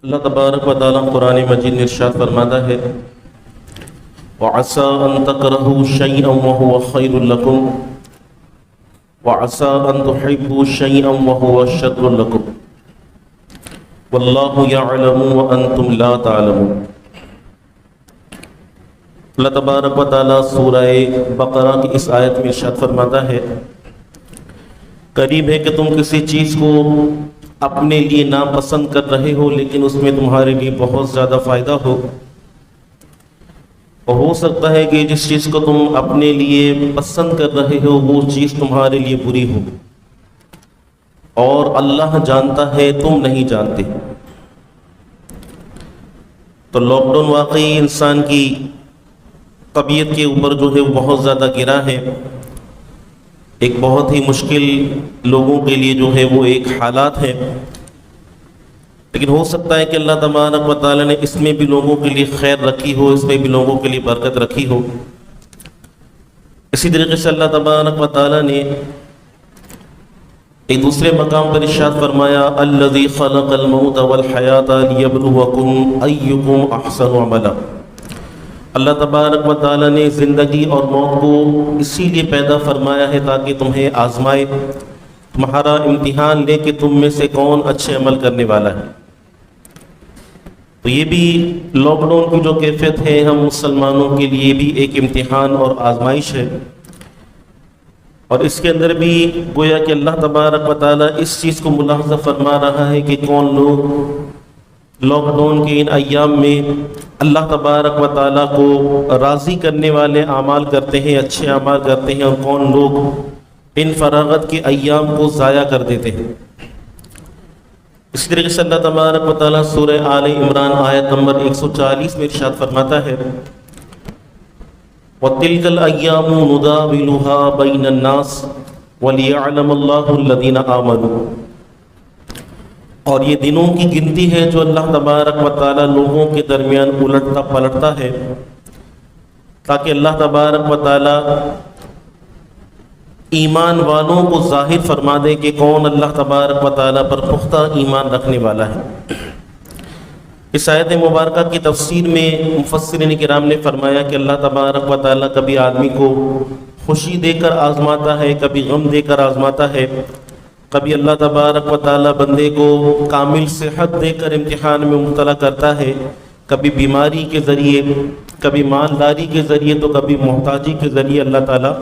اللہ تبارک و تعالیٰ قرآن مجید میں ارشاد فرماتا ہے وَعَسَىٰ أَن تَكْرَهُوا شَيْئًا وَهُوَ خَيْرٌ لَكُمْ وَعَسَىٰ أَن تُحِبُّوا شَيْئًا وَهُوَ شَرٌّ لَكُمْ وَاللَّهُ يَعْلَمُ وَأَنْتُمْ لَا تَعْلَمُونَ۔ اللہ تبارک و تعالیٰ سورہ بقرہ کی اس آیت میں ارشاد فرماتا ہے قریب ہے کہ تم کسی چیز کو اپنے لیے ناپسند کر رہے ہو لیکن اس میں تمہارے لیے بہت زیادہ فائدہ ہو، اور ہو سکتا ہے کہ جس چیز کو تم اپنے لیے پسند کر رہے ہو وہ چیز تمہارے لیے بری ہو، اور اللہ جانتا ہے تم نہیں جانتے۔ تو لاک ڈاؤن واقعی انسان کی طبیعت کے اوپر جو ہے وہ بہت زیادہ گرا ہے، ایک بہت ہی مشکل لوگوں کے لیے جو ہے وہ ایک حالات ہے، لیکن ہو سکتا ہے کہ اللہ تبارک و تعالیٰ نے اس میں بھی لوگوں کے لیے خیر رکھی ہو، اس میں بھی لوگوں کے لیے برکت رکھی ہو۔ اسی طریقے سے اللہ تبارک و تعالیٰ نے ایک دوسرے مقام پر ارشاد فرمایا الذی خلق الموت والحیات لیبلوکم ایکم احسن عملا۔ اللہ تبارک و تعالیٰ نے زندگی اور موت کو اسی لیے پیدا فرمایا ہے تاکہ تمہیں آزمائے، تمہارا امتحان لے کہ تم میں سے کون اچھے عمل کرنے والا ہے۔ تو یہ بھی لاک ڈاؤن کی جو کیفیت ہے ہم مسلمانوں کے لیے بھی ایک امتحان اور آزمائش ہے، اور اس کے اندر بھی گویا کہ اللہ تبارک و تعالیٰ اس چیز کو ملاحظہ فرما رہا ہے کہ کون لوگ لاک ڈاؤن کے ان ایام میں اللہ تبارک و تعالیٰ کو راضی کرنے والے اعمال کرتے ہیں، اچھے اعمال کرتے ہیں، اور کون لوگ ان فراغت کے ایام کو ضائع کر دیتے ہیں۔ اسی طریقے سے اللہ تبارک و تعالیٰ سورہ آل عمران آیت نمبر 140 میں ارشاد فرماتا ہے وَتِلْكَ الْأَيَّامُ نُدَاوِلُهَا بَيْنَ النَّاسِ وَلِيَعْلَمَ اللَّهُ الَّذِينَ آمَنُوا۔ اور یہ دنوں کی گنتی ہے جو اللہ تبارک و تعالیٰ لوگوں کے درمیان الٹتا پلٹتا ہے تاکہ اللہ تبارک و تعالیٰ ایمان والوں کو ظاہر فرما دے کہ کون اللہ تبارک و تعالیٰ پر پختہ ایمان رکھنے والا ہے۔ اس آیت مبارکہ کی تفسیر میں مفسرین کرام نے فرمایا کہ اللہ تبارک و تعالیٰ کبھی آدمی کو خوشی دے کر آزماتا ہے، کبھی غم دے کر آزماتا ہے، کبھی اللہ تبارک و تعالیٰ بندے کو کامل صحت دے کر امتحان میں مبتلا کرتا ہے، کبھی بیماری کے ذریعے، کبھی مالداری کے ذریعے، تو کبھی محتاجی کے ذریعے اللہ تعالیٰ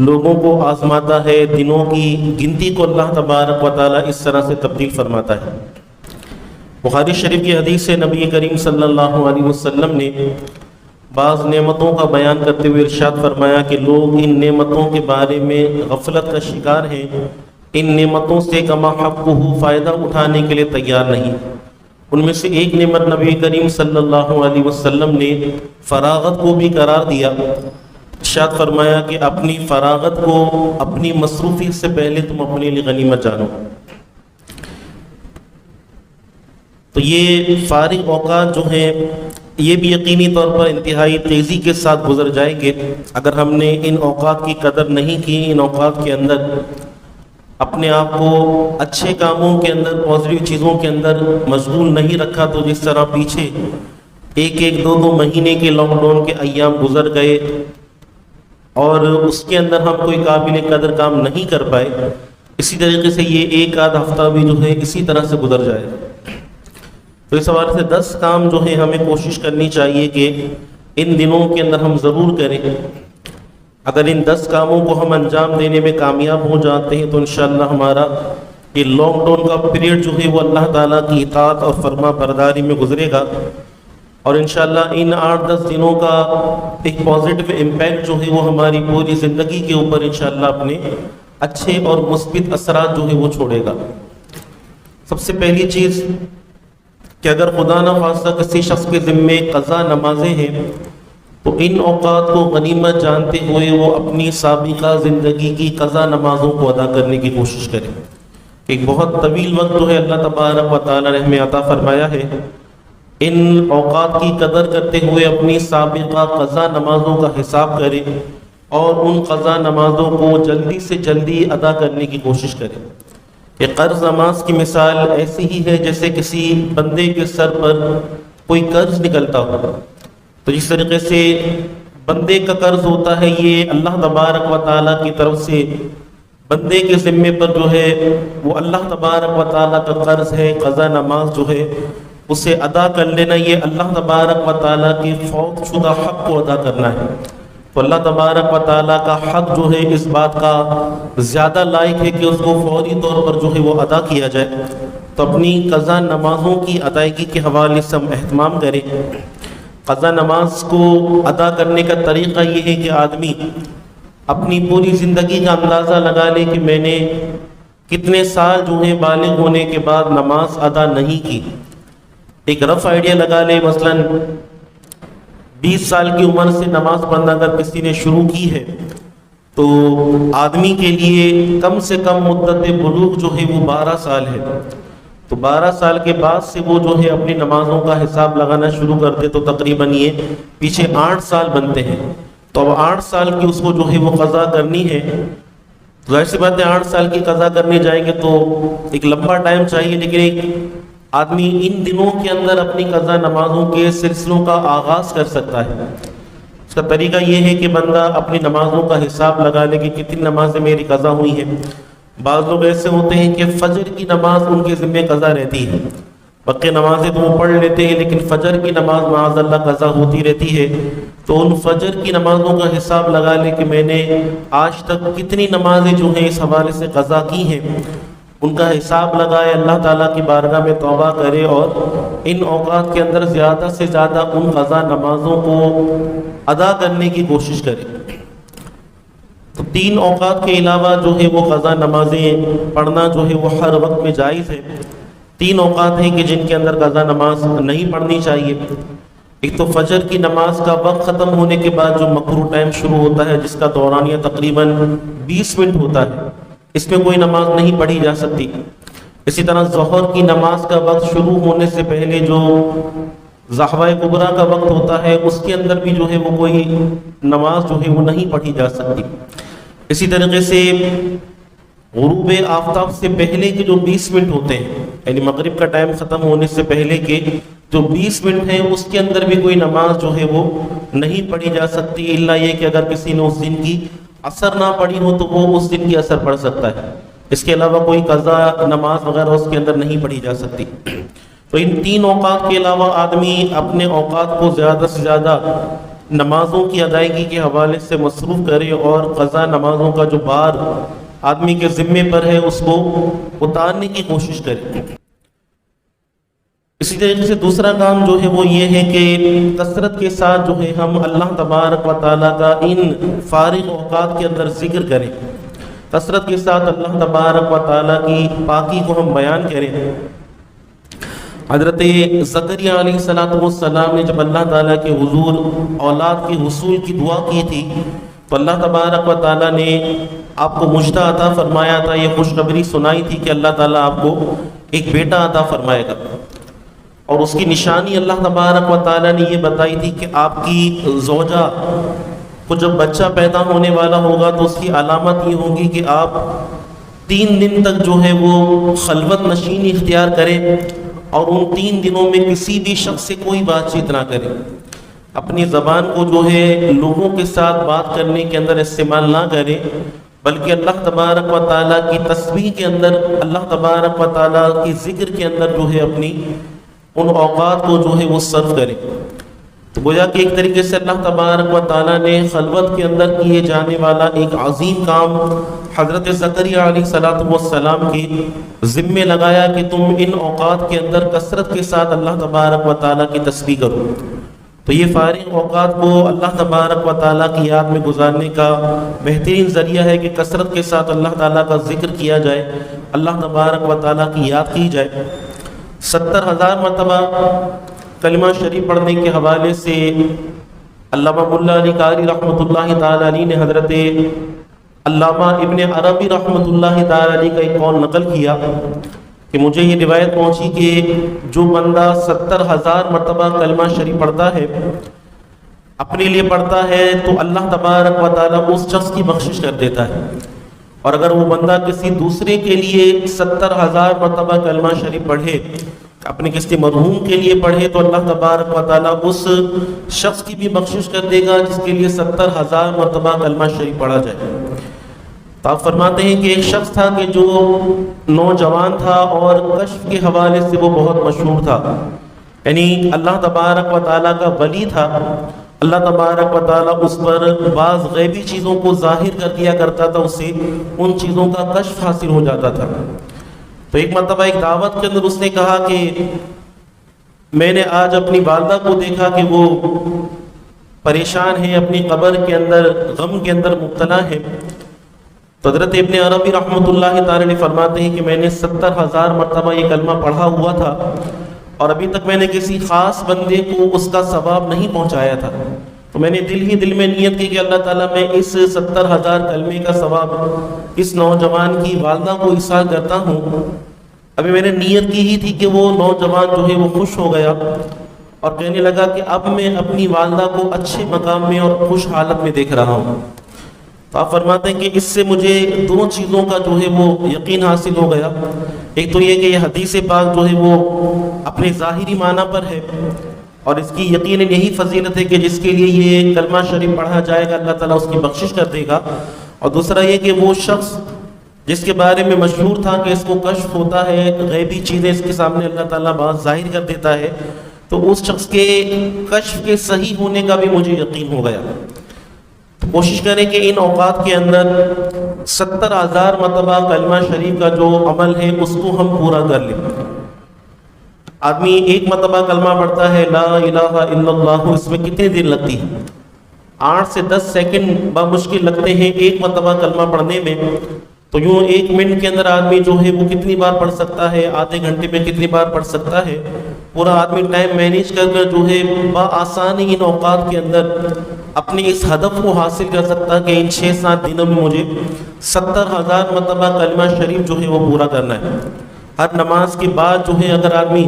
لوگوں کو آزماتا ہے۔ دنوں کی گنتی کو اللہ تبارک و تعالیٰ اس طرح سے تبدیل فرماتا ہے۔ بخاری شریف کی حدیث سے نبی کریم صلی اللہ علیہ وسلم نے بعض نعمتوں کا بیان کرتے ہوئے ارشاد فرمایا کہ لوگ ان نعمتوں کے بارے میں غفلت کا شکار ہیں، ان نعمتوں سے کما حقہ فائدہ اٹھانے کے لیے تیار نہیں۔ ان میں سے ایک نعمت نبی کریم صلی اللہ علیہ وسلم نے فراغت کو بھی قرار دیا، ارشاد فرمایا کہ اپنی فراغت کو اپنی مصروفیت سے پہلے تم اپنے لیے غنیمت جانو۔ تو یہ فارغ اوقات جو ہیں یہ بھی یقینی طور پر انتہائی تیزی کے ساتھ گزر جائیں گے اگر ہم نے ان اوقات کی قدر نہیں کی، ان اوقات کے اندر اپنے آپ کو اچھے کاموں کے اندر، پازیٹیو چیزوں کے اندر مشغول نہیں رکھا، تو جس طرح پیچھے ایک دو مہینے کے لاک ڈاؤن کے ایام گزر گئے اور اس کے اندر ہم کوئی قابل قدر کام نہیں کر پائے، اسی طریقے سے یہ ایک آدھ ہفتہ بھی جو ہے اسی طرح سے گزر جائے۔ تو اس حوالے سے 10 کام جو ہے ہمیں کوشش کرنی چاہیے کہ ان دنوں کے اندر ہم ضرور کریں۔ اگر ان 10 کاموں کو ہم انجام دینے میں کامیاب ہو جاتے ہیں تو انشاءاللہ ہمارا یہ لاک ڈاؤن کا پیریڈ جو ہے وہ اللہ تعالیٰ کی اطاعت اور فرما برداری میں گزرے گا، اور انشاءاللہ ان 8-10 دنوں کا ایک پازیٹیو امپیکٹ جو ہے وہ ہماری پوری زندگی کے اوپر انشاءاللہ اپنے اچھے اور مثبت اثرات جو ہے وہ چھوڑے گا۔ سب سے پہلی چیز کہ اگر خدا نہ خواستہ کسی شخص کے ذمے قضا نمازیں ہیں تو ان اوقات کو غنیمت جانتے ہوئے وہ اپنی سابقہ زندگی کی قضا نمازوں کو ادا کرنے کی کوشش کرے۔ ایک بہت طویل وقت جو ہے اللہ تبارک و تعالیٰ نے ہمیں عطا فرمایا ہے، ان اوقات کی قدر کرتے ہوئے اپنی سابقہ قضا نمازوں کا حساب کرے اور ان قضا نمازوں کو جلدی سے جلدی ادا کرنے کی کوشش کرے۔ کہ قرض نماز کی مثال ایسی ہی ہے جیسے کسی بندے کے سر پر کوئی قرض نکلتا ہو. تو جس طریقے سے بندے کا قرض ہوتا ہے یہ اللہ تبارک و تعالیٰ کی طرف سے بندے کے ذمے پر جو ہے وہ اللہ تبارک و تعالیٰ کا قرض ہے. قضا نماز جو ہے اسے ادا کر لینا یہ اللہ تبارک و تعالیٰ کے فوت شدہ حق کو ادا کرنا ہے. تو اللہ تبارک و تعالیٰ کا حق جو ہے اس بات کا زیادہ لائق ہے کہ اس کو فوری طور پر جو ہے وہ ادا کیا جائے. تو اپنی قضا نمازوں کی ادائیگی کے حوالے سے ہم اہتمام کریں. قضا نماز کو ادا کرنے کا طریقہ یہ ہے کہ آدمی اپنی پوری زندگی کا اندازہ لگا لے کہ میں نے کتنے سال جو ہے بالغ ہونے کے بعد نماز ادا نہیں کی. ایک رف آئیڈیا لگا لے، مثلا 20 سال کی عمر سے نماز پڑھنا اگر کسی نے شروع کی ہے تو آدمی کے لیے کم سے کم مدت بلوغ جو ہے وہ 12 سال ہے. تو 12 سال کے بعد سے وہ جو ہے اپنی نمازوں کا حساب لگانا شروع کر دے تو تقریباً یہ پیچھے 8 سال بنتے ہیں. تو اب 8 سال کی اس کو جو ہے وہ قضا کرنی ہے. ظاہر سی بات ہے 8 سال کی قضا کرنے جائیں گے تو ایک لمبا ٹائم چاہیے، لیکن ایک آدمی ان دنوں کے اندر اپنی قضا نمازوں کے سلسلوں کا آغاز کر سکتا ہے. اس کا طریقہ یہ ہے کہ بندہ اپنی نمازوں کا حساب لگا لے کہ کتنی نمازیں میری قضا ہوئی ہیں. بعض لوگ ایسے ہوتے ہیں کہ فجر کی نماز ان کے ذمہ قضا رہتی ہے، باقی نمازیں تو وہ پڑھ لیتے ہیں لیکن فجر کی نماز معاذ اللہ قضا ہوتی رہتی ہے. تو ان فجر کی نمازوں کا حساب لگا لے کہ میں نے آج تک کتنی نمازیں جو ہیں اس حوالے سے قضا کی ہیں، ان کا حساب لگائے، اللہ تعالیٰ کی بارگاہ میں توبہ کرے اور ان اوقات کے اندر زیادہ سے زیادہ ان قضا نمازوں کو ادا کرنے کی کوشش کرے. تو 3 اوقات کے علاوہ جو ہے وہ قضا نمازیں پڑھنا جو ہے وہ ہر وقت میں جائز ہے. 3 اوقات ہیں کہ جن کے اندر قضا نماز نہیں پڑھنی چاہیے. ایک تو فجر کی نماز کا وقت ختم ہونے کے بعد جو مکروہ ٹائم شروع ہوتا ہے جس کا دورانیہ تقریباً 20 منٹ ہوتا ہے، اس میں کوئی نماز نہیں پڑھی جا سکتی. اسی طرح ظہر کی نماز کا وقت شروع ہونے سے پہلے جو ضحوہ کبریٰ کا وقت ہوتا ہے اس کے اندر بھی جو ہے وہ کوئی نماز جو ہے وہ نہیں پڑھی جا سکتی. اسی طریقے سے غروب آفتاب سے پہلے کے جو 20 منٹ ہوتے ہیں، یعنی مغرب کا ٹائم ختم ہونے سے پہلے کے جو 20 منٹ ہیں اس کے اندر بھی کوئی نماز جو ہے وہ نہیں پڑھی جا سکتی، الا یہ کہ اگر کسی نے اس دن کی اثر نہ پڑھی ہو تو وہ اس دن کی اثر پڑھ سکتا ہے. اس کے علاوہ کوئی قضا نماز وغیرہ اس کے اندر نہیں پڑھی جا سکتی. تو ان 3 اوقات کے علاوہ آدمی اپنے اوقات کو زیادہ سے زیادہ نمازوں کی ادائیگی کے حوالے سے مصروف کرے اور قضا نمازوں کا جو بار آدمی کے ذمے پر ہے اس کو اتارنے کی کوشش کرے. اسی طریقے سے دوسرا کام جو ہے وہ یہ ہے کہ کثرت کے ساتھ جو ہے ہم اللہ تبارک و تعالیٰ کا ان فارغ اوقات کے اندر ذکر کریں. کثرت کے ساتھ اللہ تبارک و تعالیٰ کی پاکی کو ہم بیان کریں. حضرت زکریا علیہ السلام نے جب اللہ تعالیٰ کے حضور اولاد کے حصول کی دعا کی تھی تو اللہ تبارک و تعالیٰ نے آپ کو مجدہ عطا فرمایا تھا، یہ خوشخبری سنائی تھی کہ اللہ تعالیٰ آپ کو ایک بیٹا عطا فرمائے گا. اور اس کی نشانی اللہ تبارک و تعالیٰ نے یہ بتائی تھی کہ آپ کی زوجہ کو جب بچہ پیدا ہونے والا ہوگا تو اس کی علامت یہ ہوگی کہ آپ 3 دن تک جو ہے وہ خلوت نشینی اختیار کریں اور ان 3 دنوں میں کسی بھی شخص سے کوئی بات چیت نہ کریں. اپنی زبان کو جو ہے لوگوں کے ساتھ بات کرنے کے اندر استعمال نہ کریں، بلکہ اللہ تبارک و تعالیٰ کی تسبیح کے اندر، اللہ تبارک و تعالیٰ کی ذکر کے اندر جو ہے اپنی ان اوقات کو جو ہے وہ صرف کریں. تو گویا کہ ایک طریقے سے اللہ تبارک و تعالیٰ نے خلوت کے اندر کیے جانے والا ایک عظیم کام حضرت زکریا علیہ السلام کے ذمے لگایا کہ تم ان اوقات کے اندر کثرت کے ساتھ اللہ تبارک و تعالیٰ کی تسبیح کرو. تو یہ فارغ اوقات کو اللہ تبارک و تعالیٰ کی یاد میں گزارنے کا بہترین ذریعہ ہے کہ کثرت کے ساتھ اللہ تعالیٰ کا ذکر کیا جائے، اللہ تبارک و تعالیٰ کی یاد کی جائے. 70,000 مرتبہ کلمہ شریف پڑھنے کے حوالے سے علامہ ملا علی قاری رحمۃ اللہ تعالیٰ علیہ نے حضرت علامہ ابن عربی رحمۃ اللہ تعالیٰ علیہ کا ایک قول نقل کیا کہ مجھے یہ روایت پہنچی کہ جو بندہ 70,000 مرتبہ کلمہ شریف پڑھتا ہے، اپنے لیے پڑھتا ہے، تو اللہ تبارک و تعالیٰ اس شخص کی بخشش کر دیتا ہے. اور اگر وہ بندہ کسی دوسرے کے لیے 70,000 مرتبہ کلمہ شریف پڑھے، اپنے کسی مرحوم کے لیے پڑھے، تو اللہ تبارک و تعالیٰ اس شخص کی بھی بخشش کر دے گا جس کے لیے 70,000 مرتبہ کلمہ شریف پڑھا جائے۔ تو آپ فرماتے ہیں کہ ایک شخص تھا کہ جو نوجوان تھا اور کشف کے حوالے سے وہ بہت مشہور تھا، یعنی اللہ تبارک و تعالیٰ کا ولی تھا۔ اللہ تبارک و تعالیٰ اس پر بعض غیبی چیزوں کو ظاہر کر دیا کرتا تھا، اسے ان چیزوں کا کشف حاصل ہو جاتا تھا۔ تو ایک مرتبہ ایک دعوت کے اندر اس نے کہا کہ میں نے آج اپنی والدہ کو دیکھا کہ وہ پریشان ہے، اپنی قبر کے اندر غم کے اندر مبتلا ہے۔ تو حضرت ابن عربی رحمۃ اللہ تعالی نے فرماتے ہیں کہ میں نے 70,000 مرتبہ یہ کلمہ پڑھا ہوا تھا اور ابھی تک میں نے کسی خاص بندے کو اس کا ثواب نہیں پہنچایا تھا۔ تو میں نے دل میں نیت کی کہ اللہ تعالیٰ میں اس 70,000 کلمے کا ثواب اس نوجوان کی والدہ کو ایصال کرتا ہوں۔ ابھی میں نے نیت کی ہی تھی کہ وہ نوجوان جو ہے وہ خوش ہو گیا اور کہنے لگا کہ اب میں اپنی والدہ کو اچھے مقام میں اور خوش حالت میں دیکھ رہا ہوں۔ تو آپ فرماتے ہیں کہ اس سے مجھے دو چیزوں کا جو ہے وہ یقین حاصل ہو گیا۔ ایک تو یہ کہ یہ حدیث پاک جو ہے وہ اپنے ظاہری معنی پر ہے اور اس کی یقیناً یہی فضیلت ہے کہ جس کے لیے یہ کلمہ شریف پڑھا جائے گا اللہ تعالیٰ اس کی بخشش کر دے گا۔ اور دوسرا یہ کہ وہ شخص جس کے بارے میں مشہور تھا کہ اس کو کشف ہوتا ہے، غیبی چیزیں اس کے سامنے اللہ تعالیٰ بات ظاہر کر دیتا ہے، تو اس شخص کے کشف کے صحیح ہونے کا بھی مجھے یقین ہو گیا۔ کوشش کریں کہ ان اوقات کے اندر 70,000 مرتبہ کلمہ شریف کا جو عمل ہے اس کو ہم پورا کر لیں۔ آدمی ایک مرتبہ کلمہ پڑھتا ہے لا الہ الا اللہ، اس میں کتنی دیر لگتی ہے؟ 8 سے 10 سیکنڈ بمشکل لگتے ہیں ایک مرتبہ کلمہ پڑھنے میں۔ تو یوں 1 منٹ کے اندر آدمی جو ہے وہ کتنی بار پڑھ سکتا ہے، آدھے گھنٹے میں کتنی بار پڑھ سکتا ہے؟ پورا آدمی ٹائم مینیج کر کر جو ہے بآسانی ان اوقات کے اندر اپنے اس ہدف کو حاصل کر سکتا کہ ان 6-7 دنوں میں مجھے 70,000 مرتبہ کلمہ شریف جو ہے وہ پورا کرنا ہے۔ ہر نماز کے بعد جو ہے اگر آدمی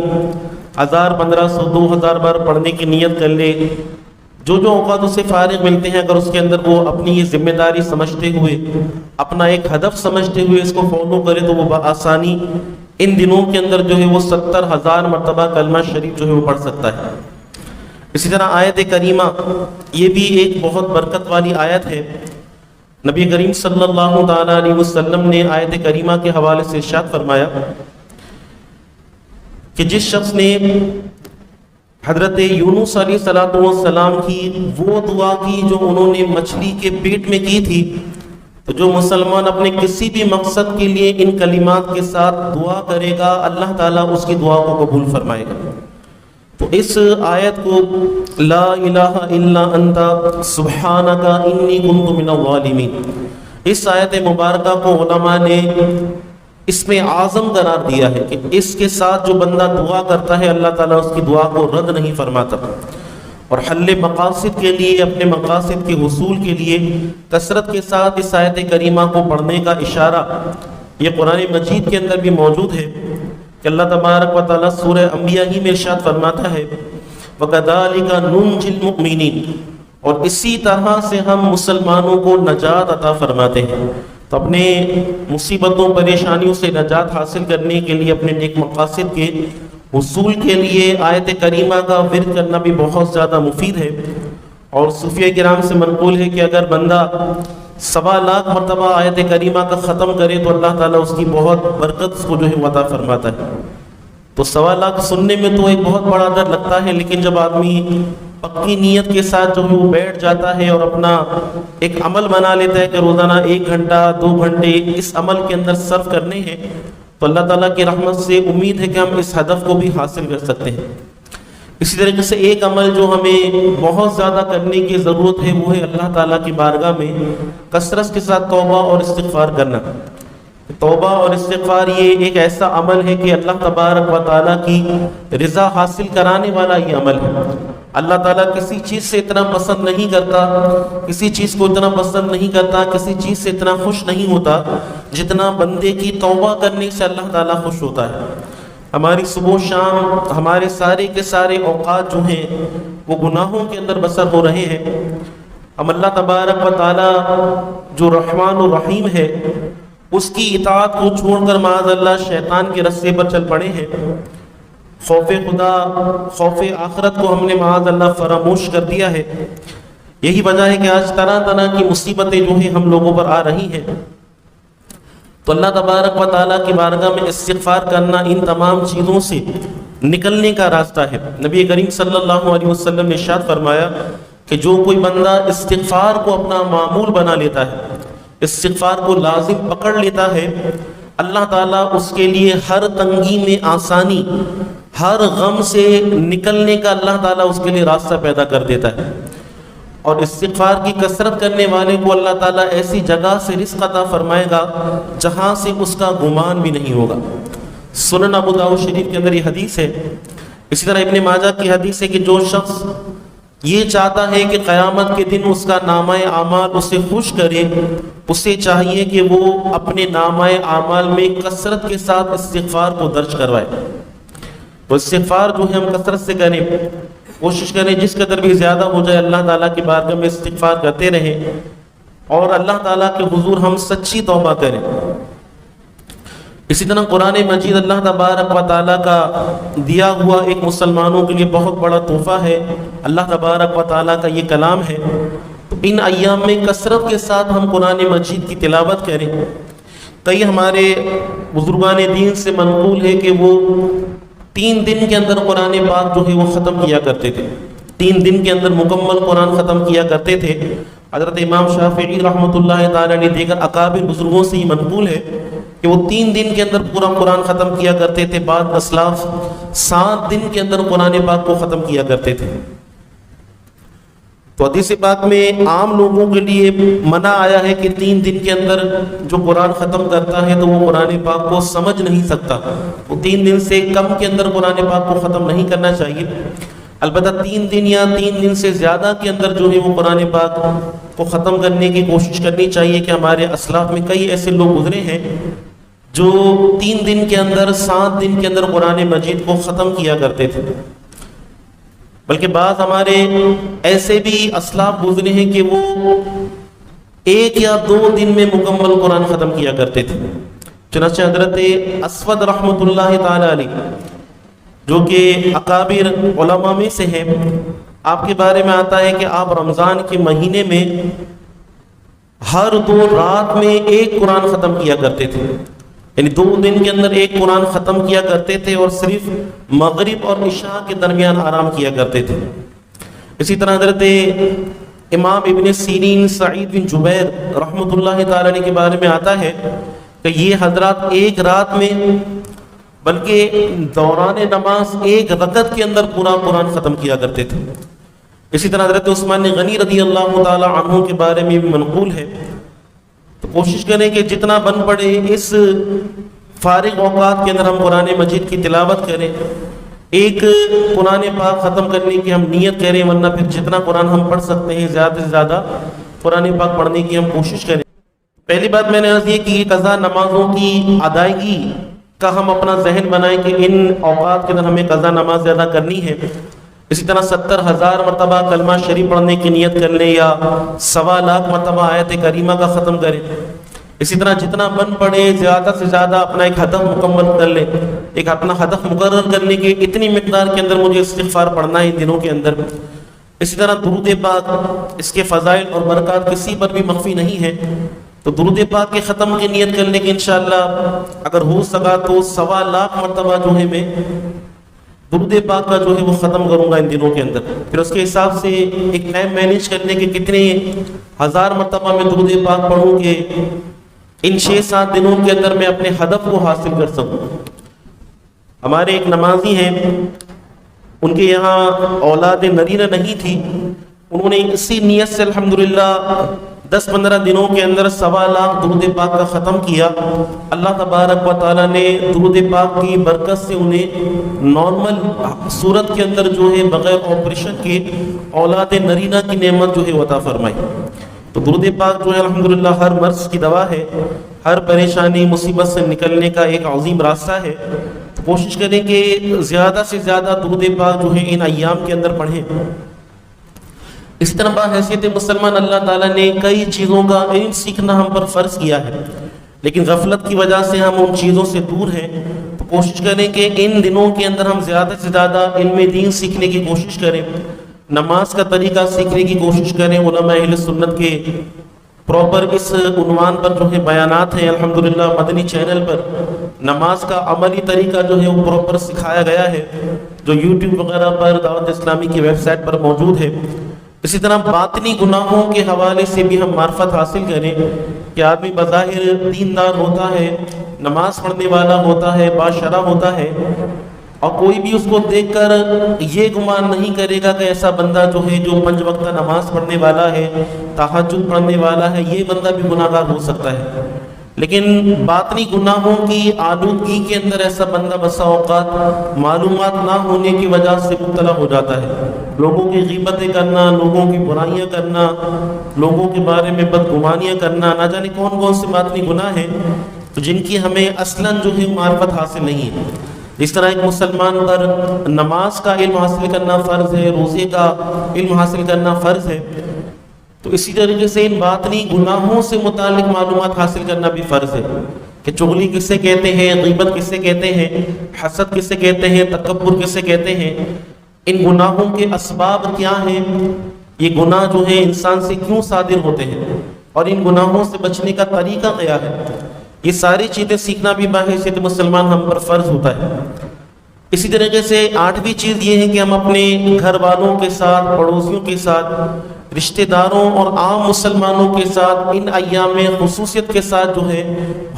1000 1500 2000 بار پڑھنے کی نیت کر لے، جو اوقات اسے فارغ ملتے ہیں اگر اس کے اندر وہ اپنی یہ ذمہ داری سمجھتے ہوئے، اپنا ایک ہدف سمجھتے ہوئے اس کو فالو کرے تو وہ بآسانی ان دنوں کے اندر جو ہے وہ 70,000 مرتبہ کلمہ شریف جو ہے وہ پڑھ سکتا ہے۔ اسی طرح آیت کریمہ یہ بھی ایک بہت برکت والی آیت ہے۔ نبی کریم صلی اللہ تعالیٰ علیہ وسلم نے آیت کریمہ کے حوالے سے ارشاد فرمایا کہ جس شخص نے حضرت یونس علیہ السلام کی وہ دعا کی جو انہوں نے مچھلی کے پیٹ میں کی تھی، تو جو مسلمان اپنے کسی بھی مقصد کے لیے ان کلمات کے ساتھ دعا کرے گا اللہ تعالیٰ اس کی دعا کو قبول فرمائے گا۔ تو اس آیت کو لا الہ الا انت سبحانک انی کنت من الظالمین، اس آیت مبارکہ کو علماء نے اس میں اعظم قرار دیا ہے کہ اس کے ساتھ جو بندہ دعا کرتا ہے اللہ تعالیٰ اس کی دعا کو رد نہیں فرماتا۔ اور حل مقاصد کے لیے، اپنے مقاصد کے حصول کے لیے کثرت کے ساتھ اس آیت کریمہ کو پڑھنے کا اشارہ یہ قرآن مجید کے اندر بھی موجود ہے کہ اللہ تبارک و تعالیٰ سورہ انبیاء ہی میں ارشاد فرماتا ہے وَكَذَلِكَ نُنْجِي الْمُؤْمِنِينَ، اور اسی طرح سے ہم مسلمانوں کو نجات عطا فرماتے ہیں۔ تو اپنے مصیبتوں پریشانیوں سے نجات حاصل کرنے کے لیے، اپنے نیک مقاصد کے حصول کے لیے آیت کریمہ کا ورد کرنا بھی بہت زیادہ مفید ہے۔ اور صوفیہ کرام سے منقول ہے کہ اگر بندہ 1.25 لاکھ مرتبہ آیت کریمہ کا ختم کرے تو اللہ تعالیٰ اس کی بہت برکت اس کو جو ہے عطا فرماتا ہے۔ تو 1.25 لاکھ سننے میں تو ایک بہت بڑا در لگتا ہے، لیکن جب آدمی پکی نیت کے ساتھ جو ہے وہ بیٹھ جاتا ہے اور اپنا ایک عمل بنا لیتا ہے کہ روزانہ 1 گھنٹہ 2 گھنٹے اس عمل کے اندر صرف کرنے ہیں، تو اللہ تعالیٰ کی رحمت سے امید ہے کہ ہم اس ہدف کو بھی حاصل کر سکتے ہیں۔ اسی طریقے سے ایک عمل جو ہمیں بہت زیادہ کرنے کی ضرورت ہے وہ ہے اللہ تعالیٰ کی بارگاہ میں کثرت کے ساتھ توبہ اور استغفار کرنا۔ توبہ اور استغفار یہ ایک ایسا عمل ہے کہ اللہ تبارک و تعالیٰ کی رضا حاصل کرانے والا یہ عمل ہے۔ اللہ تعالیٰ کسی چیز سے اتنا پسند نہیں کرتا، کسی چیز کو اتنا پسند نہیں کرتا، کسی چیز سے اتنا خوش نہیں ہوتا جتنا بندے کی توبہ کرنے سے اللہ تعالیٰ خوش ہوتا ہے۔ ہماری صبح و شام ہمارے سارے کے سارے اوقات جو ہیں وہ گناہوں کے اندر بسر ہو رہے ہیں۔ ہم اللہ تبارک و تعالیٰ جو رحمان و رحیم ہے اس کی اطاعت کو چھوڑ کر معاذ اللہ شیطان کے رستے پر چل پڑے ہیں، خوف خدا، خوف آخرت کو ہم نے معاذ اللہ فراموش کر دیا ہے۔ یہی وجہ ہے کہ آج طرح طرح کی مصیبتیں جو ہیں ہم لوگوں پر آ رہی ہیں۔ تو اللہ تبارک و تعالیٰ کی بارگاہ میں استغفار کرنا ان تمام چیزوں سے نکلنے کا راستہ ہے۔ نبی کریم صلی اللہ علیہ وسلم نے ارشاد فرمایا کہ جو کوئی بندہ استغفار کو اپنا معمول بنا لیتا ہے، استغفار کو لازم پکڑ لیتا ہے، اللہ تعالیٰ اس کے لیے ہر تنگی میں آسانی، ہر غم سے نکلنے کا اللہ تعالیٰ اس کے لیے راستہ پیدا کر دیتا ہے۔ اور استغفار کی کثرت کرنے والے کو اللہ تعالیٰ ایسی جگہ سے رزق عطا فرمائے گا جہاں سے اس کا گمان بھی نہیں ہوگا۔ سنن ابو داؤد شریف کے اندر یہ حدیث ہے۔ اسی طرح ابن ماجہ کی حدیث ہے کہ جو شخص یہ چاہتا ہے کہ قیامت کے دن اس کا نامہ اعمال اسے خوش کرے، اسے چاہیے کہ وہ اپنے نامہ اعمال میں کثرت کے ساتھ استغفار کو درج کروائے۔ وہ استغفار جو ہے ہم کثرت سے کریں، کوشش کریں جس قدر بھی زیادہ ہو جائے اللہ تعالیٰ کی بارگاہ میں استغفار کرتے رہیں، اور اللہ تعالیٰ کے حضور ہم سچی توبہ کریں۔ اسی طرح قرآن مجید اللہ تبارک و تعالیٰ کا دیا ہوا ایک مسلمانوں کے لیے بہت بڑا تحفہ ہے، اللہ تبارک و تعالیٰ کا یہ کلام ہے۔ تو ان ایام میں کثرت کے ساتھ ہم قرآن مجید کی تلاوت کریں۔ کئی ہمارے بزرگان دین سے منقول ہے کہ وہ 3 دن کے اندر قرآن پاک جو ہے وہ ختم کیا کرتے تھے، 3 دن کے اندر مکمل قرآن ختم کیا کرتے تھے۔ حضرت امام شافعی رحمۃ اللہ تعالیٰ نے دیگر اکابر بزرگوں سے یہ منقول ہے کہ وہ 3 دن کے اندر پورا قرآن ختم کیا کرتے تھے، بعض اسلاف 7 دن کے اندر قرآن پاک کو ختم کیا کرتے تھے۔ تو حدیث پاک میں عام لوگوں کے لیے منع آیا ہے کہ 3 دن کے اندر جو قرآن ختم کرتا ہے تو وہ قرآن پاک کو سمجھ نہیں سکتا، وہ 3 دن سے کم کے اندر قرآن پاک کو ختم نہیں کرنا چاہیے۔ البتہ 3 دن یا 3 دن سے زیادہ کے اندر جو ہے وہ قرآن پاک کو ختم کرنے کی کوشش کرنی چاہیے کہ ہمارے اسلاف میں کئی ایسے لوگ گزرے ہیں جو 3 دن کے اندر 7 دن کے اندر قرآن مجید کو ختم کیا کرتے تھے۔ بلکہ بعض ہمارے ایسے بھی اسلاف گزرے ہیں کہ وہ 1 یا 2 دن میں مکمل قرآن ختم کیا کرتے تھے۔ چنانچہ حضرت اسود رحمۃ اللہ تعالی علیہ جو کہ اکابر علماء میں سے ہیں، آپ کے بارے میں آتا ہے کہ آپ رمضان کے مہینے میں ہر 2 رات میں 1 قرآن ختم کیا کرتے تھے، یعنی 2 دن کے اندر 1 قرآن ختم کیا کرتے تھے، اور صرف مغرب اور عشاء کے درمیان آرام کیا کرتے تھے۔ اسی طرح حضرت امام ابن سیرین سعید بن جبیر رحمۃ اللہ تعالی عنہ کے بارے میں آتا ہے کہ یہ حضرات 1 رات میں بلکہ دوران نماز 1 رکعت کے اندر پورا قرآن ختم کیا کرتے تھے۔ اسی طرح حضرت عثمان غنی رضی اللہ تعالی عنہ کے بارے میں بھی منقول ہے۔ تو کوشش کریں کہ جتنا بن پڑے اس فارغ اوقات کے اندر ہم قرآن مجید کی تلاوت کریں، ایک قرآن پاک ختم کرنے کی ہم نیت کریں، ورنہ پھر جتنا قرآن ہم پڑھ سکتے ہیں زیادہ سے زیادہ قرآن پاک پڑھنے کی ہم کوشش کریں۔ پہلی بات میں نے عرض یہ کہ قضا نمازوں کی ادائیگی کا ہم اپنا ذہن بنائیں کہ ان اوقات کے اندر ہمیں قضا نماز ادا کرنی ہے۔ اسی طرح 70,000 مرتبہ کلمہ شریف پڑھنے کی نیت کر لیں، یا 1.25 لاکھ مرتبہ آیت کریمہ کا ختم کریں۔ اسی طرح جتنا بن پڑے زیادہ سے زیادہ اپنا ایک ہدف مکمل کر لیں، ایک اپنا ہدف مقرر کرنے کے اتنی مقدار کے اندر مجھے استغفار پڑھنا ہے ان دنوں کے اندر۔ اسی طرح درود پاک، اس کے فضائل اور برکات کسی پر بھی مخفی نہیں ہے، تو درود پاک کے ختم کی نیت کرنے کی انشاءاللہ اگر ہو سکا تو 1.25 لاکھ مرتبہ جو ہے میں درود پاک کا جو ہے وہ ختم کروں گا ان دنوں کے اندر۔ پھر اس کے حساب سے ایک ٹائم مینیج کرنے کے کتنے 1000 مرتبہ میں درود پاک پڑھوں کہ ان 6-7 دنوں کے اندر میں اپنے ہدف کو حاصل کر سکوں۔ ہمارے ایک نمازی ہیں، ان کے یہاں اولاد نرینہ نہیں تھی، انہوں نے اسی نیت سے الحمدللہ 10-15 دنوں کے اندر 1.25 لاکھ درود پاک کا ختم کیا۔ اللہ تبارک و تعالیٰ نے درود پاک کی برکت سے انہیں نارمل صورت کے اندر جو ہے بغیر آپریشن کے اولاد نرینہ کی نعمت جو ہے عطا فرمائی۔ تو درود پاک جو ہے الحمدللہ ہر مرض کی دوا ہے، ہر پریشانی مصیبت سے نکلنے کا ایک عظیم راستہ ہے۔ تو کوشش کریں کہ زیادہ سے زیادہ درود پاک جو ہے ان ایام کے اندر پڑھیں۔ اس طرح بحیثیت مسلمان اللہ تعالیٰ نے کئی چیزوں کا علم سیکھنا ہم پر فرض کیا ہے، لیکن غفلت کی وجہ سے ہم ان چیزوں سے دور ہیں. تو کوشش کریں کہ ان دنوں کے اندر ہم زیادہ سے زیادہ علم دین سیکھنے کی کوشش کریں، نماز کا طریقہ سیکھنے کی کوشش کریں. علماء اہل سنت کے پراپر اس عنوان پر جو ہے بیانات ہیں الحمدللہ مدنی چینل پر. نماز کا عملی طریقہ جو ہے وہ پراپر سکھایا گیا ہے، جو یوٹیوب وغیرہ پر دعوت اسلامی کی ویب سائٹ پر موجود ہے. اسی طرح باطنی گناہوں کے حوالے سے بھی ہم معرفت حاصل کریں کہ آدمی بظاہر دیندار ہوتا ہے، نماز پڑھنے والا ہوتا ہے، باشرع ہوتا ہے، اور کوئی بھی اس کو دیکھ کر یہ گمان نہیں کرے گا کہ ایسا بندہ جو ہے جو 5 وقتہ نماز پڑھنے والا ہے، تہجد پڑھنے والا ہے، یہ بندہ بھی گناہ گار ہو سکتا ہے. لیکن باطنی گناہوں کی آلودگی کے اندر ایسا بندہ بسا اوقات معلومات نہ ہونے کی وجہ سے مبتلا ہو جاتا ہے. لوگوں کی غیبتیں کرنا، لوگوں کی برائیاں کرنا، لوگوں کے بارے میں بدگمانیاں کرنا، نہ جانے کون کون سے باطنی گناہ ہیں جن کی ہمیں اصلاً جو ہے معرفت حاصل نہیں ہے. اس طرح ایک مسلمان پر نماز کا علم حاصل کرنا فرض ہے، روزے کا علم حاصل کرنا فرض ہے، تو اسی طریقے سے ان باطنی گناہوں سے متعلق معلومات حاصل کرنا بھی فرض ہے کہ چغلی کسے کہتے ہیں، غیبت کسے کہتے ہیں، حسد کسے کہتے ہیں، تکبر کسے کہتے ہیں، ان گناہوں کے اسباب کیا ہیں، یہ گناہ جو ہے انسان سے کیوں صادر ہوتے ہیں، اور ان گناہوں سے بچنے کا طریقہ کیا ہے. یہ ساری چیزیں سیکھنا بھی بحیثیت مسلمان ہم پر فرض ہوتا ہے. اسی طریقے سے 8ویں چیز یہ ہے کہ ہم اپنے گھر والوں کے ساتھ، پڑوسیوں کے ساتھ، رشتہ داروں اور عام مسلمانوں کے ساتھ ان ایام میں خصوصیت کے ساتھ جو ہے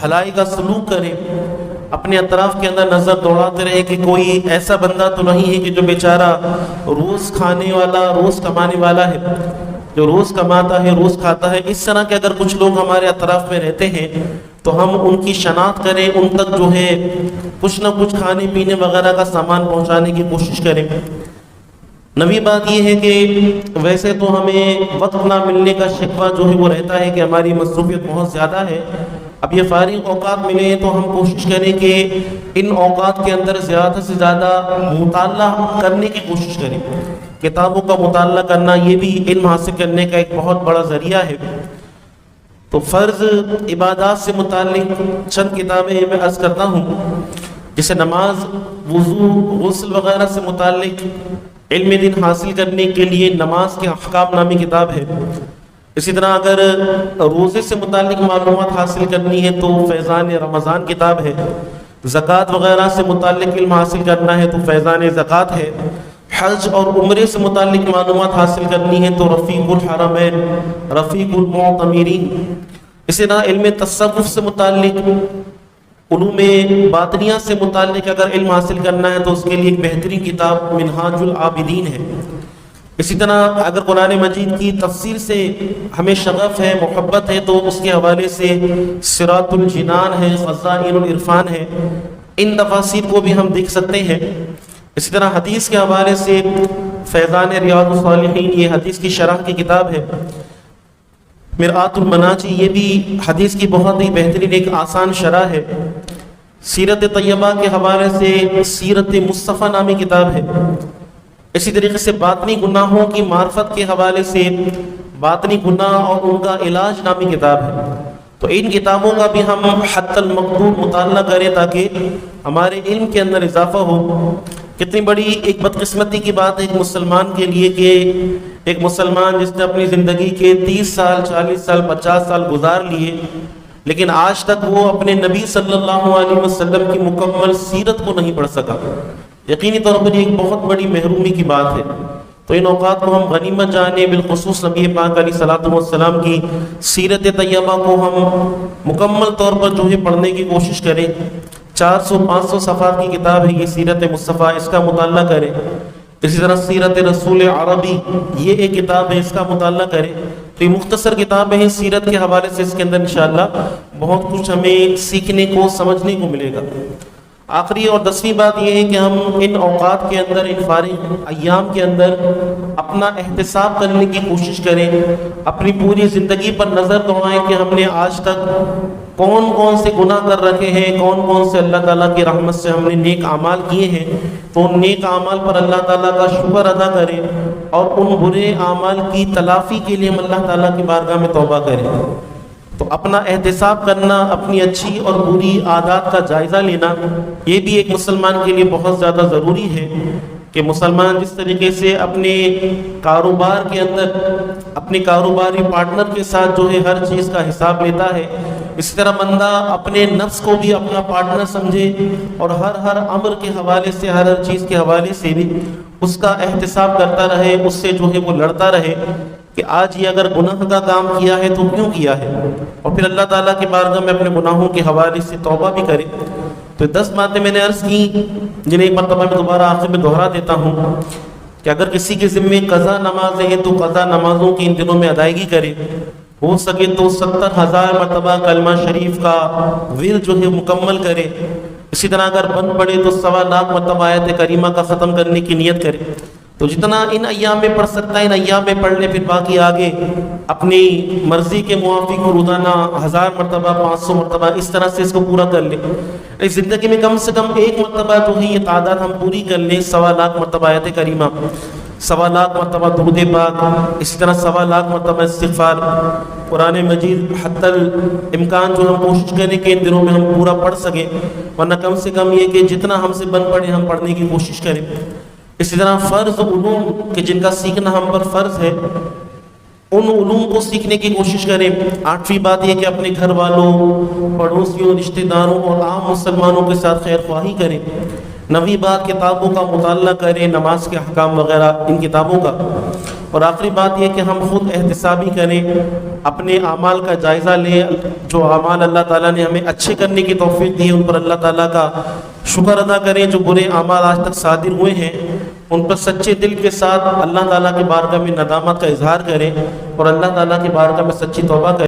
بھلائی کا سلوک کریں. اپنے اطراف کے اندر نظر دوڑاتے رہیں کہ کوئی ایسا بندہ تو نہیں ہے کہ جو بیچارہ روز کھانے والا، روز کمانے والا ہے، جو روز کماتا ہے، روز کھاتا ہے. اس طرح کے اگر کچھ لوگ ہمارے اطراف میں رہتے ہیں تو ہم ان کی شناخت کریں، ان تک جو ہے کچھ نہ کچھ کھانے پینے وغیرہ کا سامان پہنچانے کی کوشش کریں. نویں بات یہ ہے کہ ویسے تو ہمیں وقت نہ ملنے کا شکوہ جو ہے وہ رہتا ہے کہ ہماری مصروفیت بہت زیادہ ہے. اب یہ فارغ اوقات ملے ہیں تو ہم کوشش کریں کہ ان اوقات کے اندر زیادہ سے زیادہ مطالعہ کرنے کی کوشش کریں. کتابوں کا مطالعہ کرنا یہ بھی علم حاصل کرنے کا ایک بہت بڑا ذریعہ ہے. تو فرض عبادات سے متعلق چند کتابیں میں عرض کرتا ہوں، جیسے نماز، وضو، غسل وغیرہ سے متعلق علم دین حاصل کرنے کے لیے نماز کے احکام نامی کتاب ہے. اسی طرح اگر روزے سے متعلق معلومات حاصل کرنی ہے تو فیضان رمضان کتاب ہے. زکوٰۃ وغیرہ سے متعلق علم حاصل کرنا ہے تو فیضان زکوٰۃ ہے. حج اور عمرے سے متعلق معلومات حاصل کرنی ہے تو رفیق الحرمین، رفیق المعتمرین. اسی طرح علم تصوف سے متعلق، علوم باطنیہ سے متعلق اگر علم حاصل کرنا ہے تو اس کے لیے ایک بہترین کتاب منہاج العابدین ہے. اسی طرح اگر قرآن مجید کی تفسیر سے ہمیں شغف ہے، محبت ہے، تو اس کے حوالے سے صراط الجنان ہے، خزائن العرفان ہے. ان تفاسیر کو بھی ہم دیکھ سکتے ہیں. اسی طرح حدیث کے حوالے سے فیضان ریاض الصالحین، یہ حدیث کی شرح کی کتاب ہے. مرآت المناجی، یہ بھی حدیث کی بہت ہی بہترین ایک آسان شرح ہے. سیرت طیبہ کے حوالے سے سیرت مصطفیٰ نامی کتاب ہے. اسی طریقے سے باطنی گناہوں کی معرفت کے حوالے سے باطنی گناہ اور ان کا علاج نامی کتاب ہے. تو ان کتابوں کا بھی ہم حتی المقدور مطالعہ کریں تاکہ ہمارے علم کے اندر اضافہ ہو. کتنی بڑی ایک بدقسمتی کی بات ہے ایک مسلمان کے لیے کہ ایک مسلمان جس نے اپنی زندگی کے 30 سال، 40 سال، 50 سال گزار لیے، لیکن آج تک وہ اپنے نبی صلی اللہ علیہ وسلم کی مکمل سیرت کو نہیں پڑھ سکا. یقینی طور پر یہ ایک بہت بڑی محرومی کی بات ہے. تو ان اوقات کو ہم غنیمت جانیں، بالخصوص نبی پاک علیہ الصلوۃ والسلام کی سیرت طیبہ کو ہم مکمل طور پر جو ہے پڑھنے کی کوشش کریں. 400-500 صفحات کی کتاب ہے یہ سیرت مصطفیٰ، اس کا مطالعہ کریں. اسی طرح سیرت رسول عربی، یہ ایک کتاب ہے، اس کا مطالعہ کریں. تو یہ مختصر کتابیں ہیں سیرت کے حوالے سے، اس کے اندر انشاءاللہ بہت کچھ ہمیں سیکھنے کو، سمجھنے کو ملے گا. آخری اور 10ویں بات یہ ہے کہ ہم ان اوقات کے اندر، ان فارغ ایام کے اندر اپنا احتساب کرنے کی کوشش کریں. اپنی پوری زندگی پر نظر دوڑائیں کہ ہم نے آج تک کون کون سے گناہ کر رکھے ہیں، کون کون سے اللہ تعالیٰ کی رحمت سے ہم نے نیک اعمال کیے ہیں. تو ان نیک اعمال پر اللہ تعالیٰ کا شکر ادا کریں اور ان برے اعمال کی تلافی کے لیے ہم اللہ تعالیٰ کی بارگاہ میں توبہ کریں. تو اپنا احتساب کرنا، اپنی اچھی اور بری عادات کا جائزہ لینا، یہ بھی ایک مسلمان کے لیے بہت زیادہ ضروری ہے کہ مسلمان جس طریقے سے اپنے کاروبار کے اندر اپنے کاروباری پارٹنر کے ساتھ جو ہے ہر چیز کا حساب لیتا ہے، اسی طرح بندہ اپنے نفس کو بھی اپنا پارٹنر سمجھے اور ہر امر کے حوالے سے، ہر چیز کے حوالے سے بھی اس کا احتساب کرتا رہے، اس سے جو ہے وہ لڑتا رہے کہ آج یہ اگر گناہ کا کام کیا ہے تو کیوں کیا ہے، اور پھر اللہ تعالیٰ کی بارگاہ میں اپنے گناہوں کے حوالے سے توبہ بھی کرے۔ تو 10 باتیں میں نے عرض کی، جنہیں ایک مرتبہ میں دوبارہ آخر میں دہرا دیتا ہوں کہ اگر کسی کے ذمے قضا نمازیں ہیں تو قضا نمازوں کی ان دنوں میں ادائیگی کرے، ہو سکے تو 70,000 مرتبہ کلمہ شریف کا ورد جو ہے مکمل کرے، اسی طرح اگر بند پڑے تو 1.25 لاکھ مرتبہ آیت کریمہ کا ختم کرنے کی نیت کرے۔ تو جتنا ان ایام میں پڑھ سکتا ہے ان ایام میں پڑھ لے، پھر باقی آگے اپنی مرضی کے موافق روزانہ 1000 مرتبہ 500 مرتبہ اس طرح سے اس کو پورا کر لے۔ اس زندگی میں کم سے کم ایک مرتبہ جو ہے یہ تعداد ہم پوری کر لیں، 1.25 لاکھ مرتبہ آیت کریمہ، 1.25 لاکھ مرتبہ درود پاک، اسی طرح 1.25 لاکھ مرتبہ استغفار، قرآن مجید حتی الامکان جو ہم کوشش کریں کہ ان دنوں میں ہم پورا پڑھ سکیں، ورنہ کم سے کم یہ کہ جتنا ہم سے بن پڑے ہم پڑھنے کی کوشش کریں۔ اسی طرح فرض علوم کہ جن کا سیکھنا ہم پر فرض ہے، ان علوم کو سیکھنے کی کوشش کریں۔ 8ویں بات یہ کہ اپنے گھر والوں، پڑوسیوں، رشتہ داروں اور عام مسلمانوں کے ساتھ خیر خواہی کریں۔ 9ویں بات کتابوں کا مطالعہ کریں، نماز کے احکام وغیرہ ان کتابوں کا۔ اور آخری بات یہ کہ ہم خود احتسابی کریں، اپنے اعمال کا جائزہ لیں، جو اعمال اللہ تعالیٰ نے ہمیں اچھے کرنے کی توفیق دی ہے ان پر اللہ تعالیٰ کا شکر ادا کریں، جو برے اعمال آج تک صادر ہوئے ہیں ان پر سچے دل کے ساتھ اللہ تعالیٰ کی بارگاہ میں ندامت کا اظہار کریں اور اللہ تعالیٰ کی بارگاہ میں سچی توبہ کریں۔